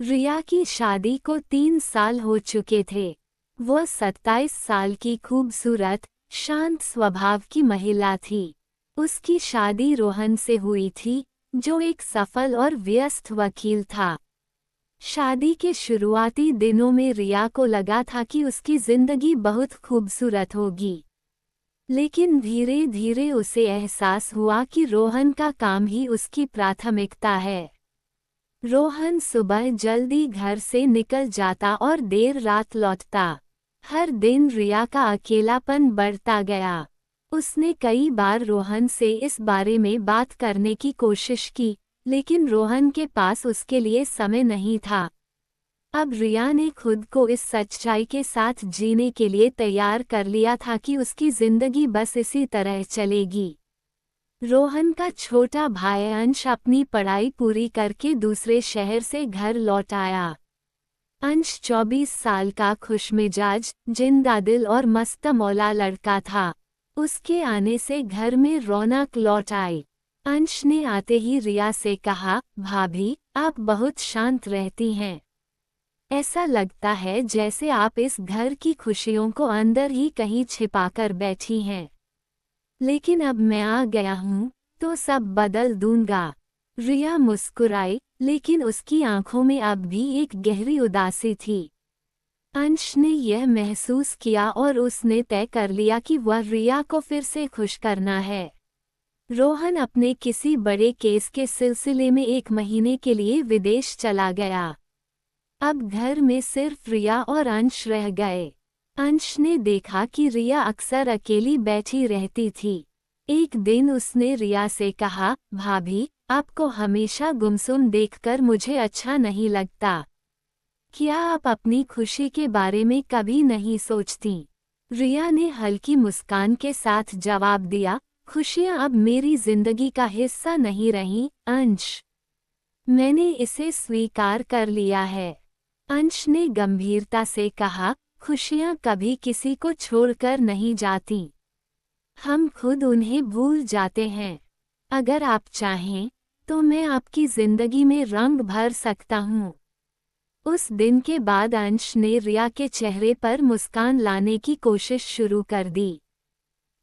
रिया की शादी को 3 साल हो चुके थे। वह 27 साल की खूबसूरत, शांत स्वभाव की महिला थी। उसकी शादी रोहन से हुई थी, जो एक सफल और व्यस्त वकील था। शादी के शुरुआती दिनों में रिया को लगा था कि उसकी जिंदगी बहुत खूबसूरत होगी। लेकिन धीरे धीरे उसे एहसास हुआ कि रोहन का काम ही उसकी प्राथमिकता है। रोहन सुबह जल्दी घर से निकल जाता और देर रात लौटता। हर दिन रिया का अकेलापन बढ़ता गया। उसने कई बार रोहन से इस बारे में बात करने की कोशिश की, लेकिन रोहन के पास उसके लिए समय नहीं था। अब रिया ने खुद को इस सच्चाई के साथ जीने के लिए तैयार कर लिया था कि उसकी जिंदगी बस इसी तरह चलेगी। रोहन का छोटा भाई अंश अपनी पढ़ाई पूरी करके दूसरे शहर से घर लौट आया। अंश 24 साल का खुशमिजाज, जिंदादिल और मस्तमौला लड़का था। उसके आने से घर में रौनक लौट आई। अंश ने आते ही रिया से कहा, भाभी, आप बहुत शांत रहती हैं। ऐसा लगता है जैसे आप इस घर की खुशियों को अंदर ही कहीं छिपाकर बैठी हैं। लेकिन अब मैं आ गया हूँ, तो सब बदल दूंगा। रिया मुस्कुराई, लेकिन उसकी आंखों में अब भी एक गहरी उदासी थी। अंश ने यह महसूस किया और उसने तय कर लिया कि वह रिया को फिर से खुश करना है। रोहन अपने किसी बड़े केस के सिलसिले में 1 महीने के लिए विदेश चला गया। अब घर में सिर्फ रिया और अंश रह गए। अंश ने देखा कि रिया अक्सर अकेली बैठी रहती थी। एक दिन उसने रिया से कहा, भाभी, आपको हमेशा गुमसुम देखकर मुझे अच्छा नहीं लगता। क्या आप अपनी खुशी के बारे में कभी नहीं सोचती? रिया ने हल्की मुस्कान के साथ जवाब दिया, खुशियां अब मेरी जिंदगी का हिस्सा नहीं रहीं, अंश। मैंने इसे स्वीकार कर लिया है। अंश ने गंभीरता से कहा, खुशियां कभी किसी को छोड़कर नहीं जाती। हम खुद उन्हें भूल जाते हैं। अगर आप चाहें, तो मैं आपकी जिंदगी में रंग भर सकता हूँ। उस दिन के बाद अंश ने रिया के चेहरे पर मुस्कान लाने की कोशिश शुरू कर दी।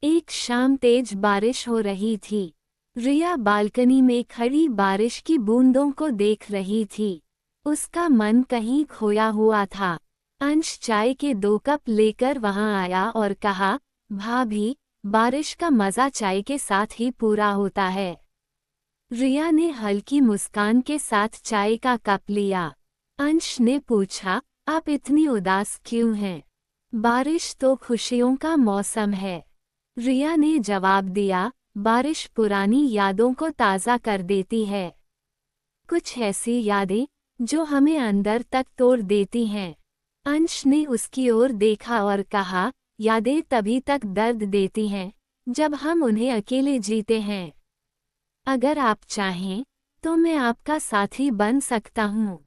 एक शाम तेज बारिश हो रही थी। रिया बालकनी में खड़ी बारिश की बूंदों को देख रही थी। उसका मन कहीं खोया हुआ था। अंश चाय के 2 कप लेकर वहां आया और कहा, भाभी, बारिश का मजा चाय के साथ ही पूरा होता है। रिया ने हल्की मुस्कान के साथ चाय का कप लिया। अंश ने पूछा, आप इतनी उदास क्यों हैं? बारिश तो खुशियों का मौसम है। रिया ने जवाब दिया, बारिश पुरानी यादों को ताज़ा कर देती है। कुछ ऐसी यादें जो हमें अंदर तक तोड़ देती हैं। अंश ने उसकी ओर देखा और कहा, यादें तभी तक दर्द देती हैं जब हम उन्हें अकेले जीते हैं। अगर आप चाहें, तो मैं आपका साथी बन सकता हूँ।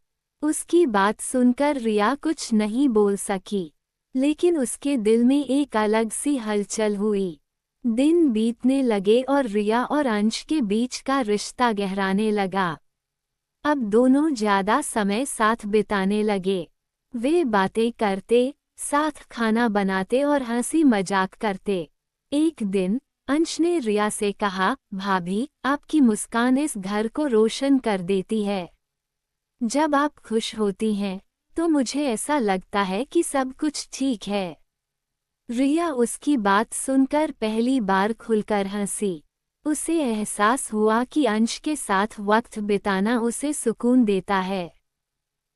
उसकी बात सुनकर रिया कुछ नहीं बोल सकी, लेकिन उसके दिल में एक अलग सी हलचल हुई। दिन बीतने लगे और रिया और अंश के बीच का रिश्ता गहराने लगा। अब दोनों ज्यादा समय साथ बिताने लगे। वे बातें करते, साथ खाना बनाते और हंसी मजाक करते। एक दिन अंश ने रिया से कहा, भाभी, आपकी मुस्कान इस घर को रोशन कर देती है। जब आप खुश होती हैं, तो मुझे ऐसा लगता है कि सब कुछ ठीक है। रिया उसकी बात सुनकर पहली बार खुलकर हंसी। उसे एहसास हुआ कि अंश के साथ वक्त बिताना उसे सुकून देता है।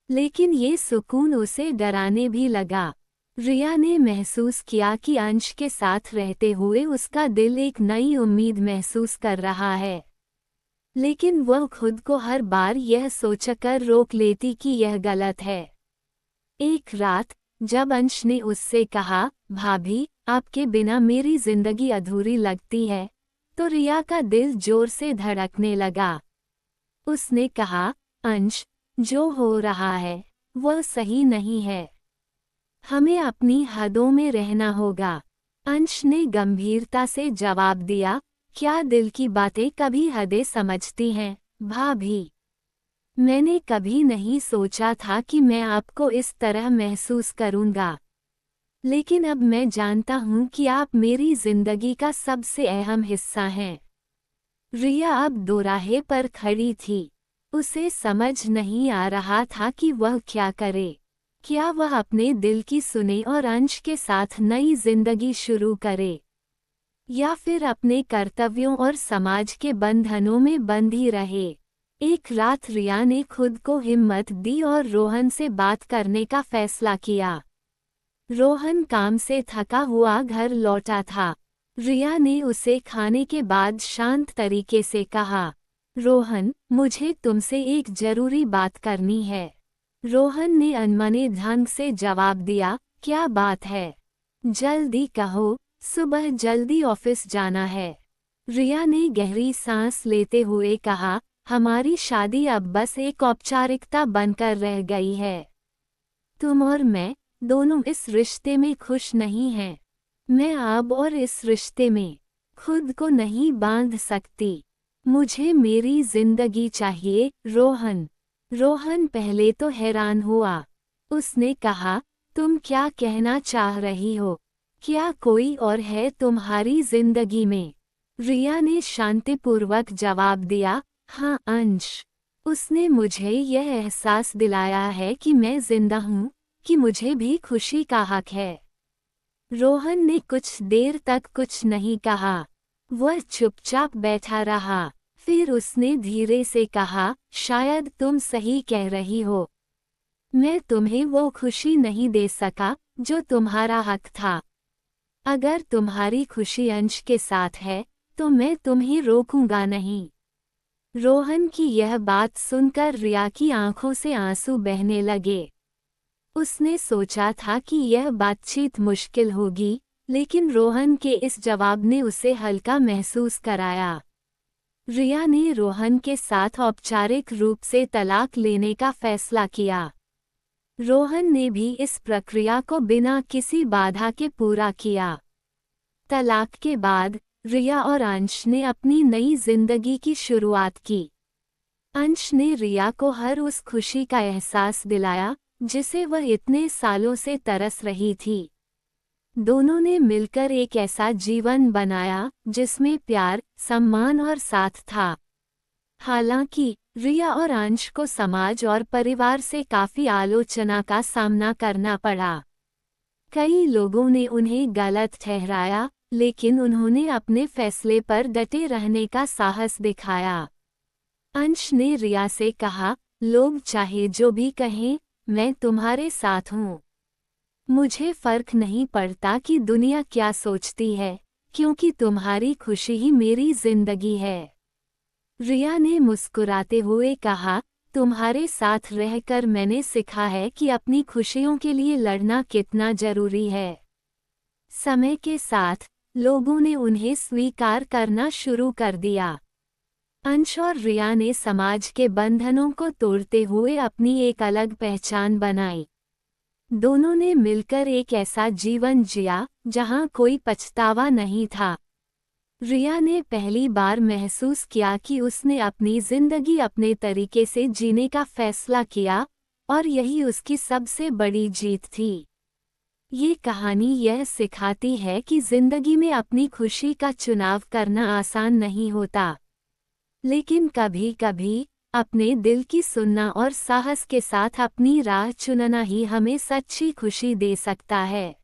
लेकिन ये सुकून उसे डराने भी लगा। रिया ने महसूस किया कि अंश के साथ रहते हुए उसका दिल एक नई उम्मीद महसूस कर रहा है। लेकिन वह खुद को हर बार यह सोचकर रोक लेती कि यह गलत है। एक रात, जब अंश ने उससे कहा, भाभी, आपके बिना मेरी जिंदगी अधूरी लगती है, तो रिया का दिल जोर से धड़कने लगा। उसने कहा, अंश, जो हो रहा है, वह सही नहीं है। हमें अपनी हदों में रहना होगा। अंश ने गंभीरता से जवाब दिया, क्या दिल की बातें कभी हदें समझती हैं, भाभी? मैंने कभी नहीं सोचा था कि मैं आपको इस तरह महसूस करूंगा, लेकिन अब मैं जानता हूं कि आप मेरी जिंदगी का सबसे अहम हिस्सा हैं। रिया अब दोराहे पर खड़ी थी। उसे समझ नहीं आ रहा था कि वह क्या करे। क्या वह अपने दिल की सुने और अंश के साथ नई जिंदगी शुरू करे, या फिर अपने कर्तव्यों और समाज के बंधनों में बंधी रहे। एक रात रिया ने खुद को हिम्मत दी और रोहन से बात करने का फैसला किया। रोहन काम से थका हुआ घर लौटा था। रिया ने उसे खाने के बाद शांत तरीके से कहा, रोहन, मुझे तुमसे एक जरूरी बात करनी है। रोहन ने अनमने ढंग से जवाब दिया, क्या बात है? जल्दी कहो, सुबह जल्दी ऑफिस जाना है। रिया ने गहरी सांस लेते हुए कहा, हमारी शादी अब बस एक औपचारिकता बनकर रह गई है। तुम और मैं दोनों इस रिश्ते में खुश नहीं हैं। मैं अब और इस रिश्ते में खुद को नहीं बांध सकती। मुझे मेरी जिंदगी चाहिए, रोहन। रोहन पहले तो हैरान हुआ। उसने कहा, तुम क्या कहना चाह रही हो? क्या कोई और है तुम्हारी जिंदगी में? रिया ने शांतिपूर्वक जवाब दिया, हाँ अंश। उसने मुझे यह एहसास दिलाया है कि मैं जिंदा हूँ, कि मुझे भी खुशी का हक है। रोहन ने कुछ देर तक कुछ नहीं कहा। वह चुपचाप बैठा रहा। फिर उसने धीरे से कहा, शायद तुम सही कह रही हो। मैं तुम्हें वो खुशी नहीं दे सका जो तुम्हारा हक था। अगर तुम्हारी खुशी अंश के साथ है तो मैं तुम्हें रोकूंगा नहीं। रोहन की यह बात सुनकर रिया की आंखों से आंसू बहने लगे। उसने सोचा था कि यह बातचीत मुश्किल होगी, लेकिन रोहन के इस जवाब ने उसे हल्का महसूस कराया। रिया ने रोहन के साथ औपचारिक रूप से तलाक लेने का फैसला किया। रोहन ने भी इस प्रक्रिया को बिना किसी बाधा के पूरा किया। तलाक के बाद रिया और अंश ने अपनी नई जिंदगी की शुरुआत की। अंश ने रिया को हर उस खुशी का एहसास दिलाया जिसे वह इतने सालों से तरस रही थी। दोनों ने मिलकर एक ऐसा जीवन बनाया जिसमें प्यार, सम्मान और साथ था। हालांकि रिया और अंश को समाज और परिवार से काफी आलोचना का सामना करना पड़ा। कई लोगों ने उन्हें गलत ठहराया, लेकिन उन्होंने अपने फैसले पर डटे रहने का साहस दिखाया। अंश ने रिया से कहा, लोग चाहे जो भी कहें, मैं तुम्हारे साथ हूँ। मुझे फर्क नहीं पड़ता कि दुनिया क्या सोचती है, क्योंकि तुम्हारी खुशी ही मेरी जिंदगी है। रिया ने मुस्कुराते हुए कहा, तुम्हारे साथ रहकर मैंने सीखा है कि अपनी खुशियों के लिए लड़ना कितना जरूरी है। समय के साथ लोगों ने उन्हें स्वीकार करना शुरू कर दिया। अंश और रिया ने समाज के बंधनों को तोड़ते हुए अपनी एक अलग पहचान बनाई। दोनों ने मिलकर एक ऐसा जीवन जिया जहां कोई पछतावा नहीं था। रिया ने पहली बार महसूस किया कि उसने अपनी जिंदगी अपने तरीके से जीने का फैसला किया, और यही उसकी सबसे बड़ी जीत थी। ये कहानी यह सिखाती है कि जिंदगी में अपनी खुशी का चुनाव करना आसान नहीं होता, लेकिन कभी-कभी अपने दिल की सुनना और साहस के साथ अपनी राह चुनना ही हमें सच्ची खुशी दे सकता है।